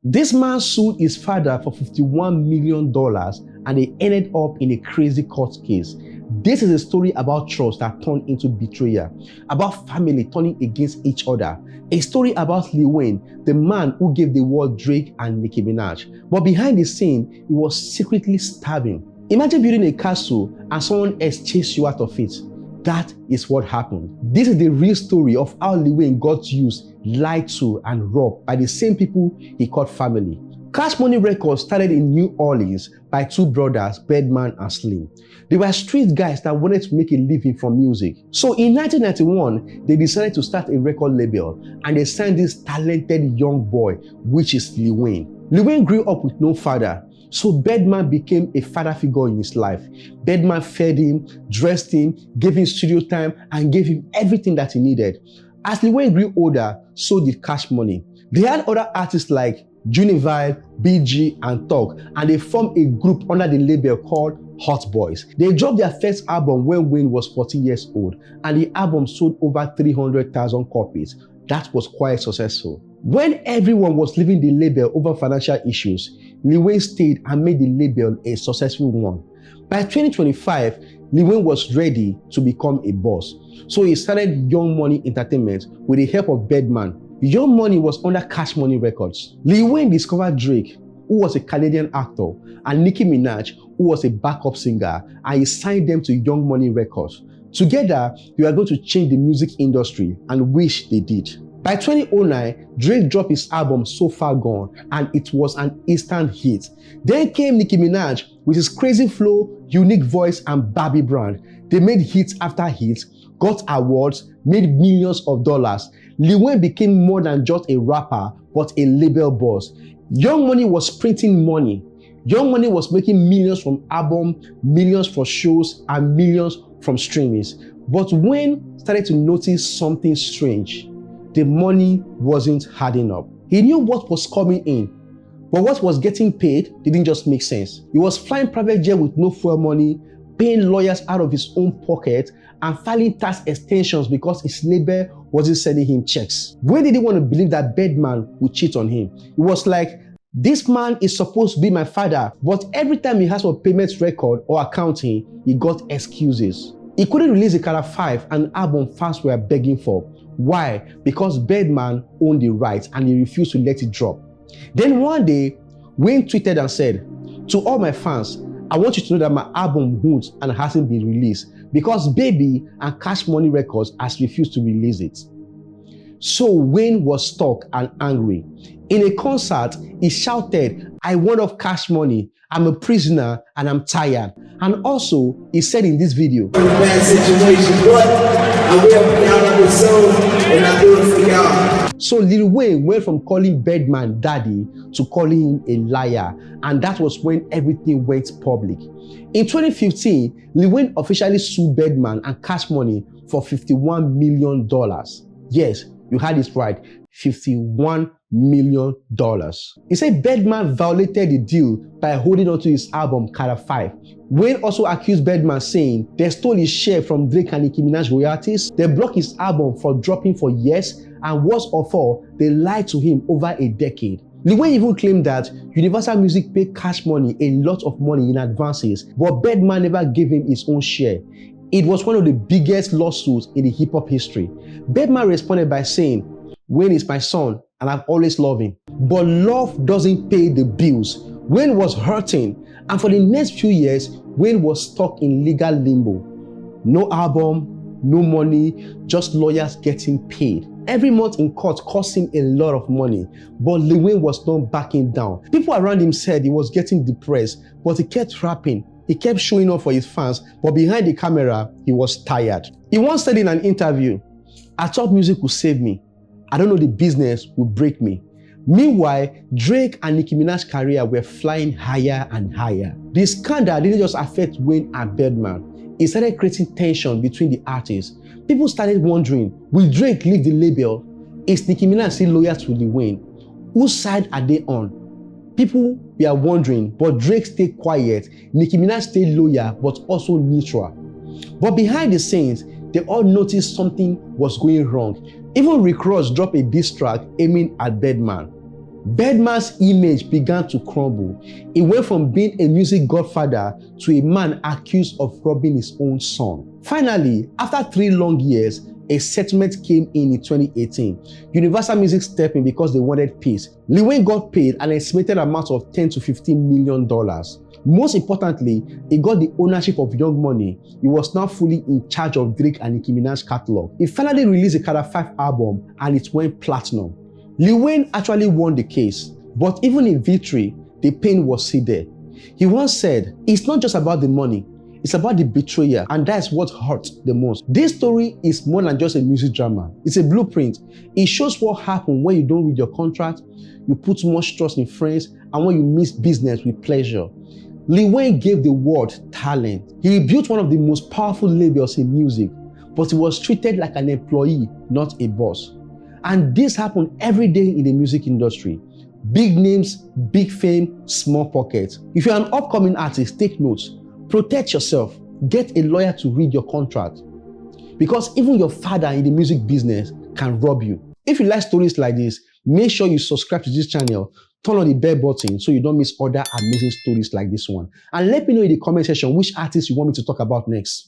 This man sued his father for $51 million and they ended up in a crazy court case. This is a story about trust that turned into betrayal, about family turning against each other, a story about Lil Wayne, the man who gave the world Drake and Nicki Minaj. But behind the scene, he was secretly starving. Imagine building a castle and someone else chased you out of it. That is what happened. This is the real story of how Lil Wayne got used, lied to, and robbed by the same people he called family. Cash Money Records started in New Orleans by two brothers, Birdman and Slim. They were street guys that wanted to make a living from music. So in 1991, they decided to start a record label and they signed this talented young boy, which is Lil Wayne. Lil Wayne grew up with no father, so Birdman became a father figure in his life. Birdman fed him, dressed him, gave him studio time, and gave him everything that he needed. As Lil Wayne grew older, so did Cash Money. They had other artists like Junivile, BG, and Talk, and they formed a group under the label called Hot Boys. They dropped their first album when Wayne was 14 years old, and the album sold over 300,000 copies. That was quite successful. When everyone was leaving the label over financial issues, Lil Wayne stayed and made the label a successful one. By 2025, Lil Wayne was ready to become a boss. So he started Young Money Entertainment with the help of Birdman. Young Money was under Cash Money Records. Lil Wayne discovered Drake, who was a Canadian actor, and Nicki Minaj, who was a backup singer, and he signed them to Young Money Records. Together, they were going to change the music industry, and which they did. By 2009, Drake dropped his album So Far Gone, and it was an instant hit. Then came Nicki Minaj with his crazy flow, unique voice, and Barbie brand. They made hits after hits, got awards, made millions of dollars. Lil Wayne became more than just a rapper, but a label boss. Young Money was printing money. Young Money was making millions from albums, millions for shows, and millions from streamings. But Wayne started to notice something strange. The money wasn't adding up. He knew what was coming in, but what was getting paid didn't just make sense. He was flying private jet with no fuel money, paying lawyers out of his own pocket, and filing tax extensions because his label wasn't sending him checks. Wayne didn't want to believe that Birdman would cheat on him. He was like, this man is supposed to be my father, but every time he asked for payment record or accounting, he got excuses. He couldn't release the Carter 5, an album fans were begging for. Why? Because Birdman owned the rights and he refused to let it drop. Then one day, Wayne tweeted and said, to all my fans, I want you to know that my album won't and hasn't been released because Baby and Cash Money Records has refused to release it. So Wayne was stuck and angry. In a concert, he shouted, I want off Cash Money, I'm a prisoner and I'm tired. And also, he said in this video, in a bad situation, but I will be out of the zone and I do it for y'all. So Lil Wayne went from calling Birdman daddy to calling him a liar, and that was when everything went public. In 2015, Lil Wayne officially sued Birdman and Cash Money for $51 million. Yes, you heard it right, $51 million. He said Birdman violated the deal by holding onto his album Carter 5. Wayne also accused Birdman saying they stole his share from Drake and Nicki Minaj royalties, they blocked his album from dropping for years, and worst of all, they lied to him over a decade. Lil Wayne even claimed that Universal Music paid Cash Money a lot of money in advances, but Birdman never gave him his own share. It was one of the biggest lawsuits in the hip-hop history. Birdman responded by saying, Wayne is my son and I've always loved him. But love doesn't pay the bills. Wayne was hurting, and for the next few years, Wayne was stuck in legal limbo. No album, no money, just lawyers getting paid. Every month in court cost him a lot of money, but Lil Wayne was not backing down. People around him said he was getting depressed, but he kept rapping. He kept showing up for his fans, but behind the camera, he was tired. He once said in an interview, I thought music would save me. I don't know the business would break me. Meanwhile, Drake and Nicki Minaj's career were flying higher and higher. The scandal didn't just affect Wayne and Birdman. It started creating tension between the artists. People started wondering, will Drake leave the label? Is Nicki Minaj still loyal to Lil Wayne? Whose side are they on? People were wondering, but Drake stayed quiet. Nicki Minaj stayed loyal, but also neutral. But behind the scenes, they all noticed something was going wrong. Even Rick Ross dropped a diss track aiming at Birdman. Birdman's image began to crumble. He went from being a music godfather to a man accused of robbing his own son. Finally, after 3 long years, a settlement came in 2018. Universal Music stepped in because they wanted peace. Lil Wayne got paid an estimated amount of $10 to $15 million. Most importantly, he got the ownership of Young Money. He was now fully in charge of Drake and Nicki Minaj catalog. He finally released a Carter 5 album and it went platinum. Lil Wayne actually won the case, but even in victory, the pain was still there. He once said, "It's not just about the money, it's about the betrayal, and that's what hurts the most." This story is more than just a music drama. It's a blueprint. It shows what happens when you don't read your contract, you put too much trust in friends, and when you mix business with pleasure. Lil Wayne gave the world talent. He built one of the most powerful labels in music, but he was treated like an employee, not a boss. And this happened every day in the music industry. Big names, big fame, small pockets. If you're an upcoming artist, take notes. Protect yourself. Get a lawyer to read your contract. Because even your father in the music business can rob you. If you like stories like this, make sure you subscribe to this channel. Turn on the bell button so you don't miss other amazing stories like this one. And let me know in the comment section which artist you want me to talk about next.